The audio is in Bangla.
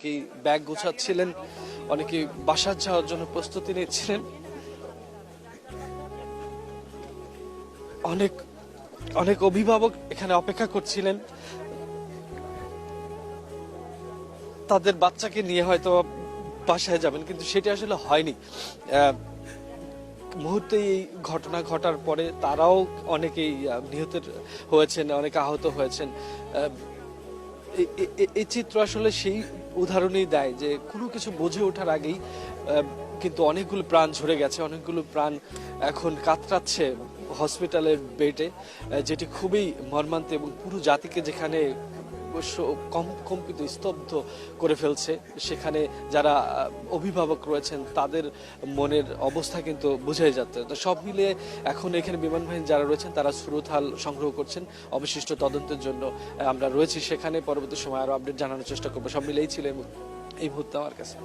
কি ব্যাগ গোছাচ্ছিলেন, অনেকে বাসার যাওয়ার জন্য প্রস্তুতি নিচ্ছিলেন, অনেক অনেক অভিভাবক এখানে অপেক্ষা করছিলেন তাদের বাচ্চাকে নিয়ে হয়তো বাসায় যাবেন, কিন্তু সেটা আসলে হয়নি। মুহূর্তে এই ঘটনা ঘটার পরে তারাও অনেকেই নিহত হয়েছেন, অনেকে আহত হয়েছেন। এই চিত্র আসলে সেই উদাহরণই দেয় যে কোনো কিছু বুঝে ওঠার আগেই কিন্তু অনেকগুলো প্রাণ ঝরে গেছে, অনেকগুলো প্রাণ এখন কাতরাচ্ছে হসপিটালের বেডে, যেটি খুবই মর্মান্তিক এবং পুরো জাতিকে যেখানে কম্পিত স্তব্ধ করে ফেলছে। সেখানে যারা অভিভাবক রয়েছেন তাদের মনের অবস্থা কিন্তু বোঝাই যাচ্ছে। তো সব মিলিয়ে এখন এখানে বিমান বাহিনী যারা রয়েছেন তারা সুরতহাল সংগ্রহ করছেন অবশিষ্ট তদন্তের জন্য। আমরা রয়েছি সেখানে, পরবর্তী সময় আরো আপডেট জানানোর চেষ্টা করবো। সব মিলেই ছিল এই মুহূর্তে আমার কাছে।